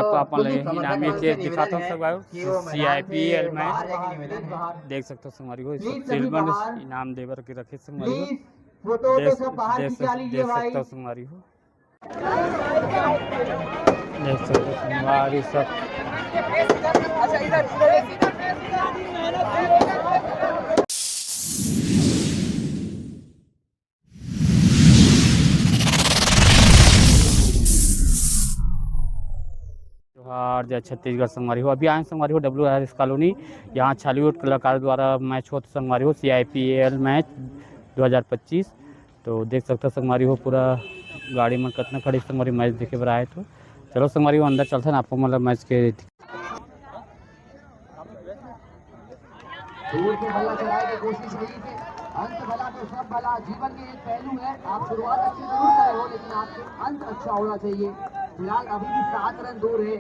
सकते हो आप इनामी के दिखाता हूँ संगवारी CIPL मैच देख सकते हो संगवारी को सिल्वर इनाम देवर के रखे संगवारी को देख सकते हो संगवारी को देख सकते हो संगवारी सब जोहार जय छत्तीसगढ़ संगवारी हो। अभी आए संगवारी हो WRS कॉलोनी, यहाँ छालीवुड कलाकार द्वारा मैच हो संगवारी हो CIPL मैच 2025। तो देख सकते हो संगवारी हो पूरा गाड़ी में कितना खड़ी संगवारी मैच देखे बर आए। तो चलो संगवारी हो अंदर चलते हैं आपको मतलब मैच के दूर से बल्ला चलाने की कोशिश रही थी। अंत भला तो सब भला, जीवन के एक पहलू है। आप शुरुआत अच्छी जरूर करे हो, लेकिन आपके अंत अच्छा होना चाहिए। फिलहाल अभी भी 7 रन दूर है।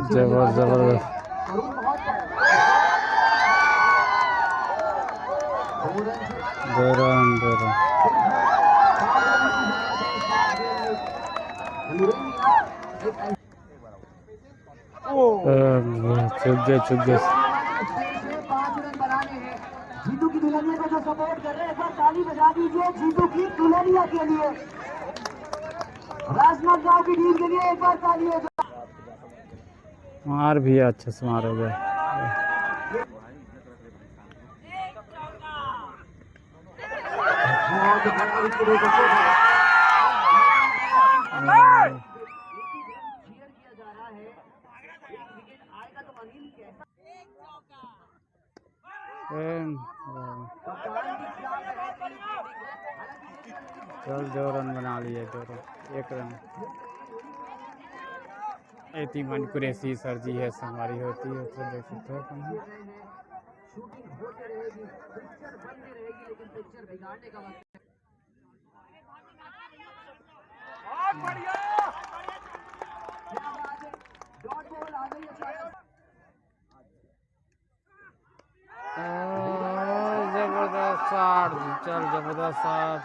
जबरदस्त दो रन चुप गए 5 रन बनाने हैं। जीतू की दुल्हनिया को जो सपोर्ट कर रहे हैं, एक बार ताली बजा दीजिए जीतू की दुल्हनिया के लिए, राजनाथ गांव की टीम के लिए एक बार ताली हो। मार भी अच्छा से मार हो गया। चल 2 रन बना लिए, 2 रन 1 रन। इतनी मन कुरेसी सर्जी है संगवारी होती है तो देख सकते हो अपन जबरदस्त शॉट, चल जबरदस्त शॉट।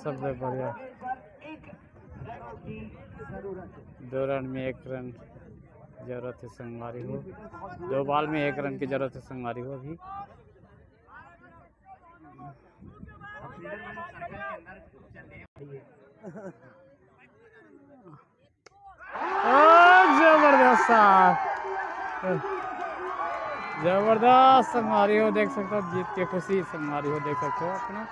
सब बढ़िया, 2 रन में 1 रन जरूरत है संगवारी हो। 2 बॉल में 1 रन की जरूरत है संगवारी हो। अभी जबरदस्त संगवारी हो, देख सकते हो जीत के खुशी संगवारी हो, देख सकते हो अपना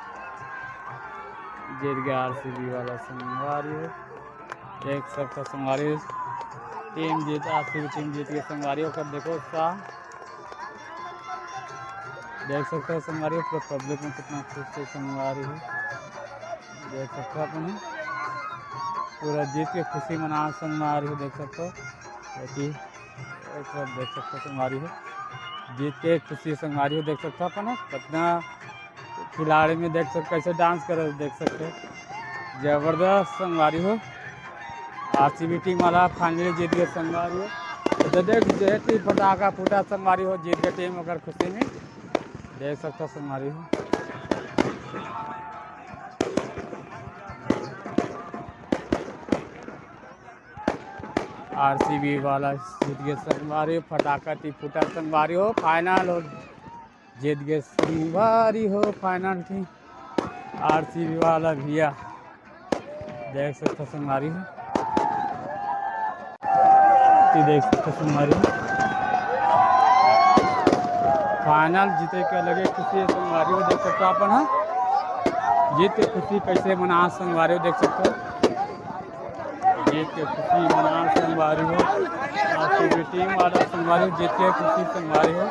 जीत गया RCB वाला संगवारी हो, देख सकते हो संगवारी टीम जीत RCB टीम जीत के संगवारी हो। कब देखो उत्साह देख सकते हो संगवारी हो, पूरा पब्लिक में कितना खुश है संगवारी हो, देख सकते हो अपने पूरा जीत के खुशी मना संगवारी हो, देख सकते हो देख सकते हो संगवारी हो जीत के खुशी संगवारी हो, देख सकते हो अपना कितना खिलाड़ी में देख सकते कैसे डांस कर देख सकते हो। जबरदस्त संगवारी हो, RCB टीम वाला फाइनली जीत गए संगवारी हो। तो देख जेती पटाखा फूटा संगवारी हो, जीत गए टीम अगर खुशी में देख सकते हो संगवारी हो। RCB वाला जीत गए संगवारी हो, फटाखा टी फूटा संगवारी हो, फाइनल हो जीत गए संगवारी हो, फाइनल थी RCB वाला भैया देख सकते संगवारी हो, देख सकते संगवारी हो फाइनल जीते के लगे खुशी है संगवारी हो, देख सकते हो अपन जीत के खुशी कैसे मना संगवारी हो, देख सकते हो जीत के खुशी मना संगवारी हो। RCB टीम वाला संगवारी हो, जीत के खुशी संगवारी हो,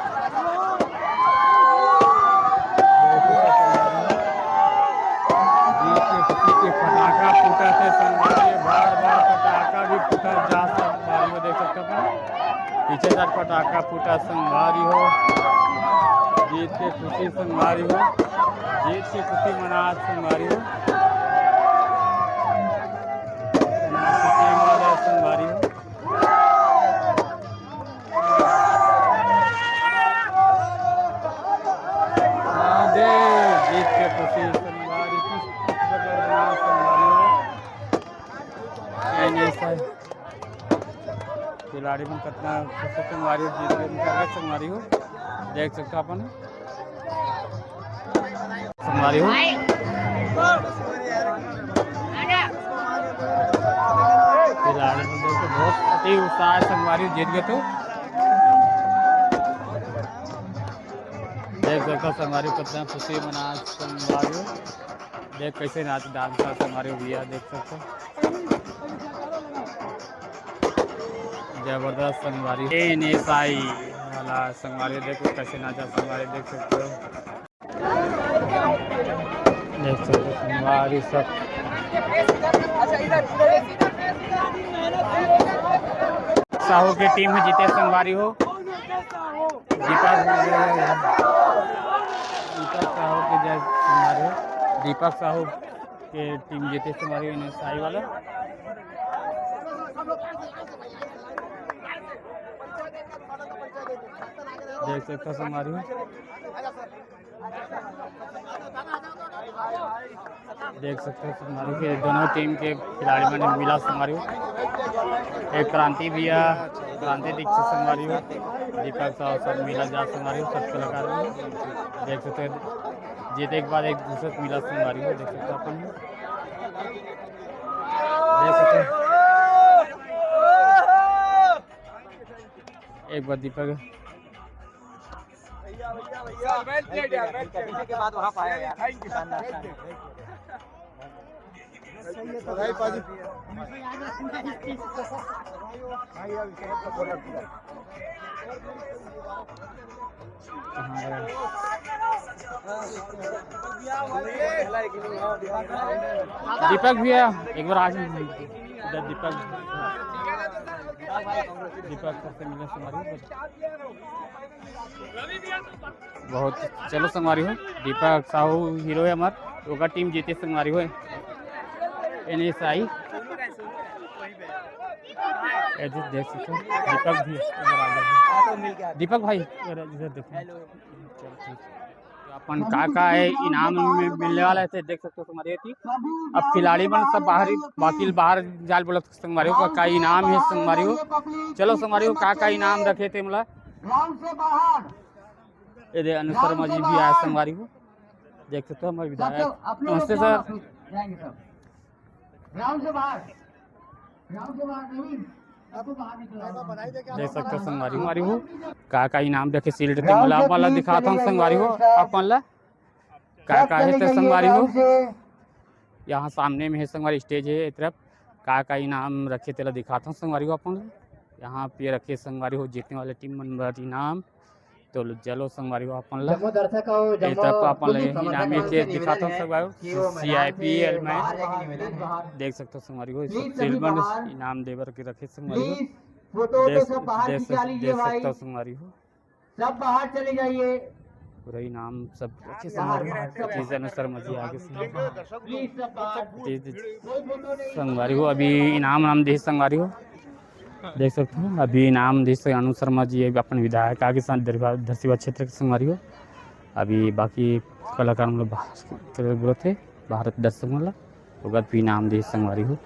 पटाखा फूटा थे संगवारी, बार पटाखा भी फूटा जा संगवारी हो, देख सकते हो पीछे तक पटाखा फूटा संगवारी हो, जीत के खुशी संगवारी हो, जीत की खुशी मना संगवारी हो, संगवारी हो खिलाड़ी में कितना खुशी संगवारी हो जीत गए संगवारी हो देख सकते हो अपन संगवारी हो खिलाड़ी में देखो बहुत अति उत्साह संगवारी हो जीत गए तो देख सकते हो संगवारी कितना खुशी मना संगवारी हो देख कैसे नाच डांस कर संगवारी भैया देख सकते हो जबरदस्त संगवारी नेसाई वाला संगवारी देखो कैसे नाचा संगवारी देख सकते हो संगवारी सब साहू की टीम में जीते संगवारी हो दीपक साहू की जय संगवारी हो दीपक साहू के टीम जीते संगवारी हो नेसाई वाला देख सकते हो संगवारी हो देख सकते हो संगवारी के दोनों टीम के खिलाड़ी मैंने मिला संगवारी हो एक क्रांति भैया क्रांति दीक्षित संगवारी हो दीपक साहू सब मिला जा संगवारी हो सब कलाकार देख सकते हो जीते के बाद एक दूसरे को मिला संगवारी हो देख सकते हो अपन देख सकते हो एक बार दीपक के बाद वहाँ पाया यार दीपक भैया एक बार आज दीपक से मिले संगवारी बहुत चलो संगवारी हो दीपक साहू हीरो है हमार ओका टीम जीते संगवारी हो NSI देख सकते हो दीपक भी दीपक भाई इधर देखो अपन का है इनाम में मिलने वाला है देख सकते हो संगवारी थी अब खिलाड़ी बन सब बाहर बाकी बाहर जाल बोला संगवारी हो का इनाम है संगवारी हो चलो संगवारी हो का इनाम रखे थे मतलब ये अनुज शर्मा जी भी आए संगवारी हो देख सकते हो हमारे विधायक नमस्ते सर देख सकते हो संगवारी हो का इनाम रखे सील्ड थे मतलब वाला दिखाता हूँ संगवारी हो अपन ला का है तो संगवारी हो यहाँ सामने में है संगवारी स्टेज है एक तरफ का इनाम रखे तेला दिखाता हूँ संगवारी हो अपन यहाँ पे रखे संगवारी हो जीतने वाले टीम मेंबर इनाम तो चलो संगवारी हो अपन ला अपन इनाम के दिखाता हूँ संगवारी CIPL में देख सकते हो संगवारी हो सिल्वर इनाम देवर के रखे संगवारी हो देख सकते हो संगवारी हो सब बाहर चले जाइए पूरा इनाम सब अच्छे संगवारी अनुसार मजी आगे संगवारी हो अभी इनाम दे संगवारी हो देख सकते हो अभी इनाम दे अनु शर्मा जी अपन विधायक आगे साथ धरसीवा क्षेत्र के संगवारी हो अभी बाकी कलाकार मतलब थे भारत दर्शक मतलब भी इनाम दे संगवारी हो